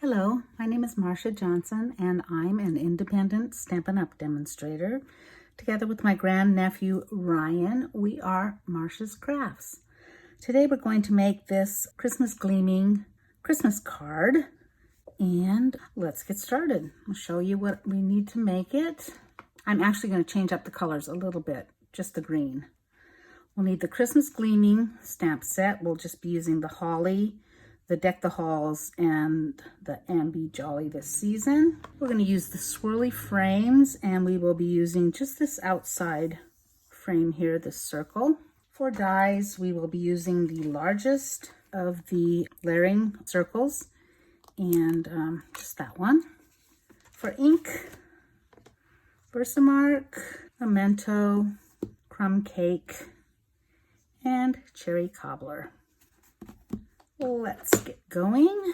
Hello, my name is Marcia Johnson and I'm an independent Stampin' Up! Demonstrator. Together with my grandnephew Ryan, we are Marcia's Crafts. Today we're going to make this Christmas Gleaming Christmas card and let's get started. I'll show you what we need to make it. I'm actually going to change up the colors a little bit, just the green. We'll need the Christmas Gleaming stamp set. We'll just be using the Holly, the Deck the Halls, and the Be Jolly this season. We're going to use the Swirly Frames, and we will be using just this outside frame here, this circle. For dies, we will be using the largest of the layering circles, and just that one. For ink, VersaMark, Memento, Crumb Cake, and Cherry Cobbler. Let's get going.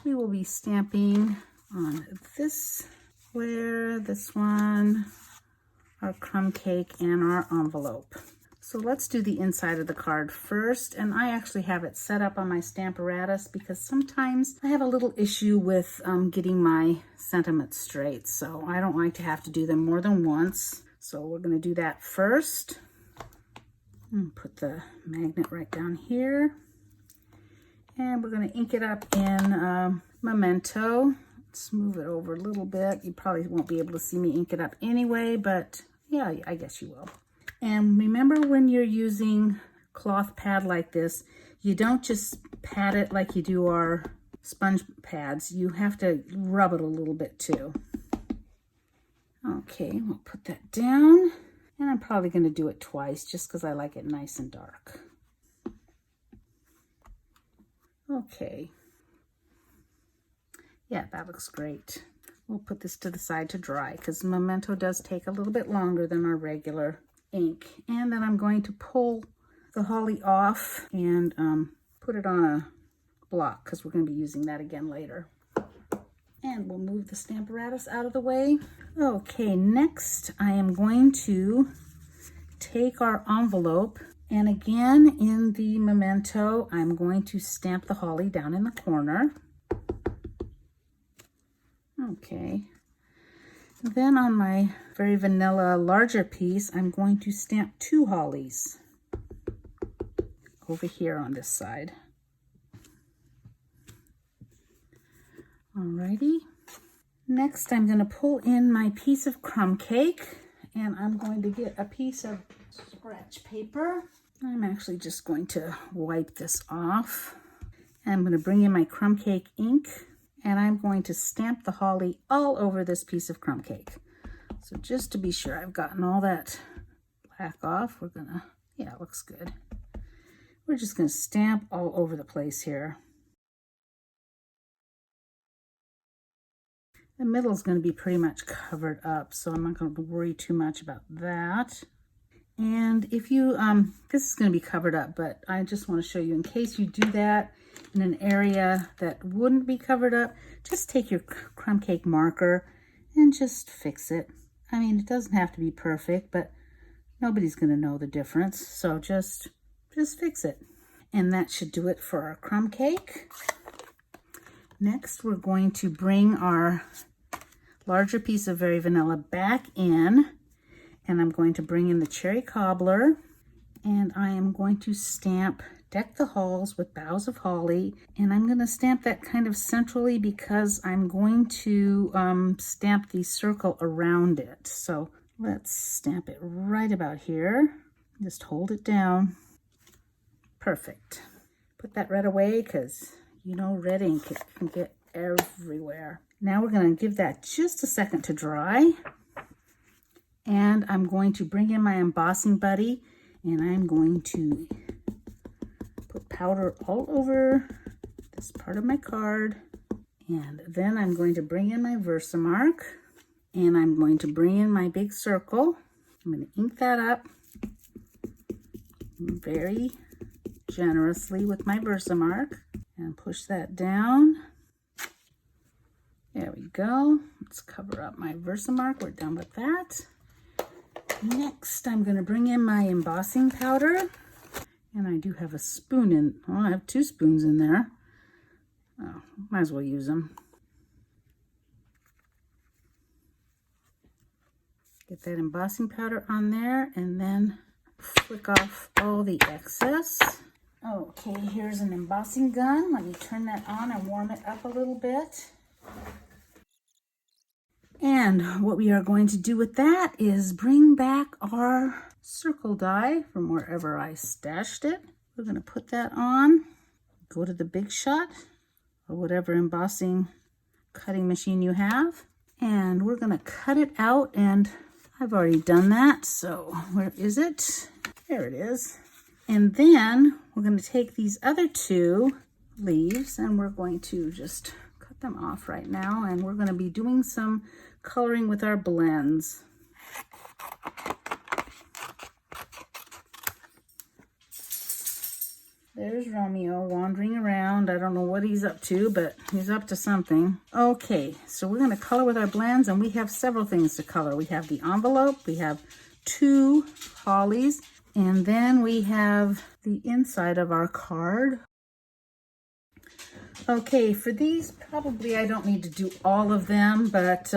We will be stamping on this square, this one, our crumb cake, and our envelope. So let's do the inside of the card first, and I actually have it set up on my Stamparatus because sometimes I have a little issue with getting my sentiments straight, so I don't like to have to do them more than once. So we're going to do that first. Put the magnet right down here. And we're going to ink it up in Memento. Let's move it over a little bit. You probably won't be able to see me ink it up anyway, but yeah, I guess you will. And remember, when you're using cloth pad like this, you don't just pat it like you do our sponge pads. You have to rub it a little bit too. Okay, we'll put that down. And I'm probably going to do it twice just because I like it nice and dark. Okay. Yeah, that looks great. We'll put this to the side to dry because Memento does take a little bit longer than our regular ink. And then I'm going to pull the holly off and put it on a block because we're going to be using that again later. And we'll move the Stamparatus out of the way. Okay, next I am going to take our envelope, and again in the Memento, I'm going to stamp the holly down in the corner. Okay. Then on my very vanilla larger piece, I'm going to stamp 2 hollies over here on this side. Alrighty. Next, I'm going to pull in my piece of crumb cake, and I'm going to get a piece of scratch paper. I'm actually just going to wipe this off. I'm going to bring in my crumb cake ink, and I'm going to stamp the holly all over this piece of crumb cake. So just to be sure I've gotten all that black off, we're gonna, yeah, it looks good. We're just going to stamp all over the place here. The middle is going to be pretty much covered up, so I'm not going to worry too much about that. And if you, this is going to be covered up, but I just want to show you, in case you do that in an area that wouldn't be covered up, just take your crumb cake marker and just fix it. I mean, it doesn't have to be perfect, but nobody's going to know the difference, so just fix it. And that should do it for our crumb cake. Next, we're going to bring our larger piece of Very Vanilla back in, and I'm going to bring in the Cherry Cobbler, and I am going to stamp Deck the Halls with Boughs of Holly, and I'm going to stamp that kind of centrally because I'm going to stamp the circle around it. So let's stamp it right about here. Just hold it down. Perfect. Put that red away because you know red ink can get everywhere. Now we're going to give that just a second to dry. And I'm going to bring in my Embossing Buddy, and I'm going to put powder all over this part of my card. And then I'm going to bring in my VersaMark, and I'm going to bring in my big circle. I'm going to ink that up very generously with my VersaMark and push that down. There we go. Let's cover up my VersaMark. We're done with that. Next, I'm going to bring in my embossing powder. And I do have a spoon in, well, I have 2 spoons in there. Oh, might as well use them. Get that embossing powder on there and then flick off all the excess. Okay, here's an embossing gun. Let me turn that on and warm it up a little bit. And what we are going to do with that is bring back our circle die from wherever I stashed it. We're going to put that on, go to the Big Shot or whatever embossing cutting machine you have, and we're going to cut it out. And I've already done that, so where is it? There it is. And then we're going to take these other two leaves and we're going to just cut them off right now, and we're going to be doing some coloring with our blends. There's Romeo wandering around. I don't know what he's up to, but he's up to something. Okay, so we're going to color with our blends, and we have several things to color. We have the envelope, we have 2 hollies, and then we have the inside of our card. Okay, for these, probably I don't need to do all of them, but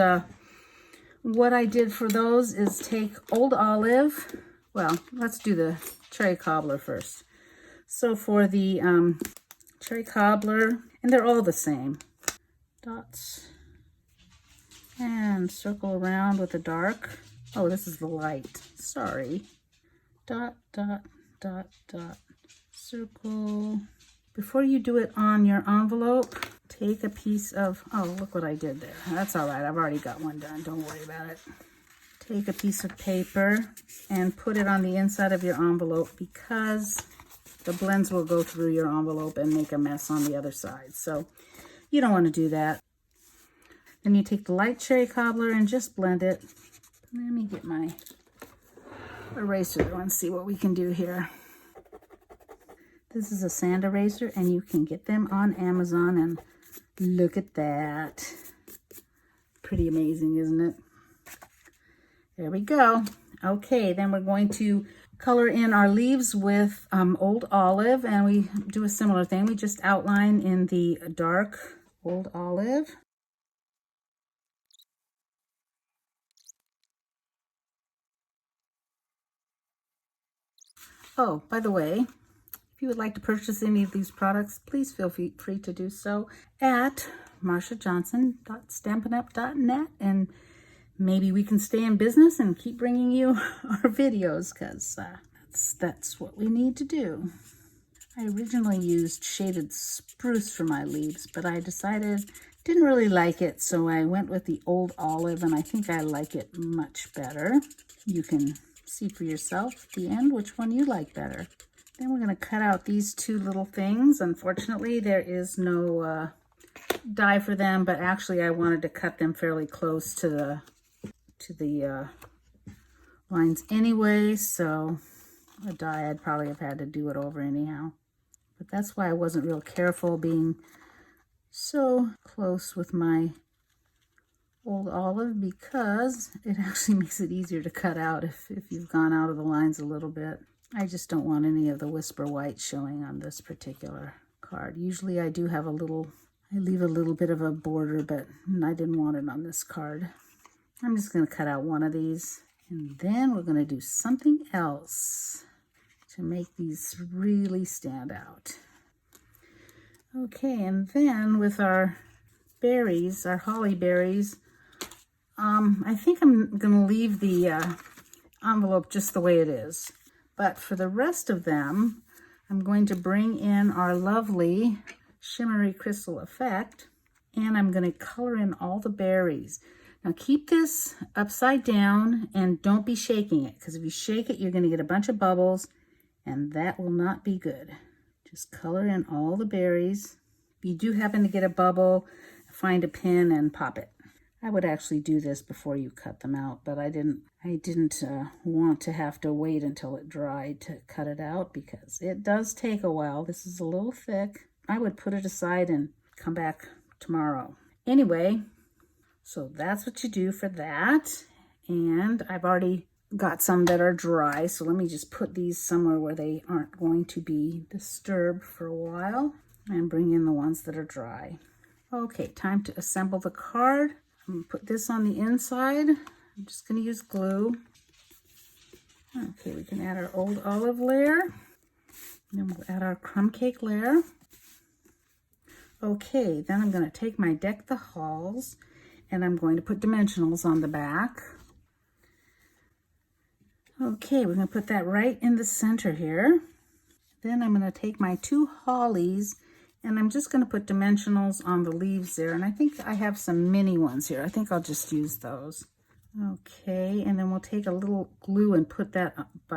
what I did for those is take Old Olive. Well, let's do the cherry cobbler first. So for the cherry cobbler, and they're all the same, dots, and circle around with the dark. Oh, this is the light, sorry. Dot, dot, dot, dot, circle. Before you do it on your envelope, take a piece of, oh, look what I did there. That's all right, I've already got one done, don't worry about it. Take a piece of paper and put it on the inside of your envelope, because the blends will go through your envelope and make a mess on the other side. So you don't want to do that. Then you take the light cherry cobbler and just blend it. Let me get my eraser and see what we can do here. This is a sand eraser, and you can get them on Amazon, and look at that. Pretty amazing, isn't it? There we go. Okay, then we're going to color in our leaves with Old Olive, and we do a similar thing. We just outline in the dark Old Olive. Oh, by the way, if you would like to purchase any of these products, please feel free to do so at marshajohnson.stampinup.net, and maybe we can stay in business and keep bringing you our videos, because that's what we need to do. I originally used shaded spruce for my leaves, but I decided didn't really like it, so I went with the Old Olive, and I think I like it much better. You can see for yourself at the end which one you like better. Then we're going to cut out these 2 little things. Unfortunately, there is no die for them, but actually I wanted to cut them fairly close to the lines anyway, so a die I'd probably have had to do it over anyhow. But that's why I wasn't real careful being so close with my Old Olive, because it actually makes it easier to cut out if you've gone out of the lines a little bit. I just don't want any of the whisper white showing on this particular card. Usually I do have I leave a little bit of a border, but I didn't want it on this card. I'm just going to cut out one of these, and then we're going to do something else to make these really stand out. Okay, and then with our berries, our holly berries, I think I'm going to leave the envelope just the way it is. But for the rest of them, I'm going to bring in our lovely Shimmery Crystal effect, and I'm going to color in all the berries. Now keep this upside down and don't be shaking it, because if you shake it, you're going to get a bunch of bubbles, and that will not be good. Just color in all the berries. If you do happen to get a bubble, find a pin and pop it. I would actually do this before you cut them out, but I didn't want to have to wait until it dried to cut it out, because it does take a while. This is a little thick. I would put it aside and come back tomorrow. Anyway, so that's what you do for that. And I've already got some that are dry, so let me just put these somewhere where they aren't going to be disturbed for a while. and bring in the ones that are dry. Okay, time to assemble the card. I'm going to put this on the inside. I'm just going to use glue. Okay, we can add our old olive layer. And then we'll add our crumb cake layer. Okay, then I'm going to take my Deck the Halls and I'm going to put dimensionals on the back. Okay, we're going to put that right in the center here. Then I'm going to take my 2 hollies and I'm just going to put dimensionals on the leaves there. And I think I have some mini ones here. I think I'll just use those. Okay, and then we'll take a little glue and put that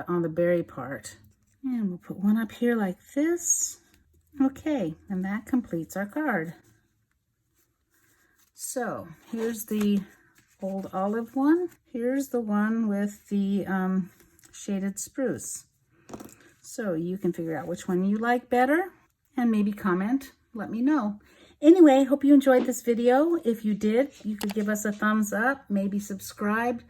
on the berry part. And we'll put one up here like this. Okay, and that completes our card. So here's the old olive one. Here's the one with the shaded spruce. So you can figure out which one you like better and maybe comment, let me know. Anyway, hope you enjoyed this video. If you did, you could give us a thumbs up, maybe subscribe,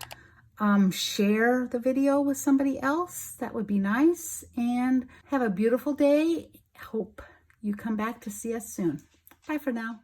share the video with somebody else. That would be nice. And have a beautiful day. Hope you come back to see us soon. Bye for now.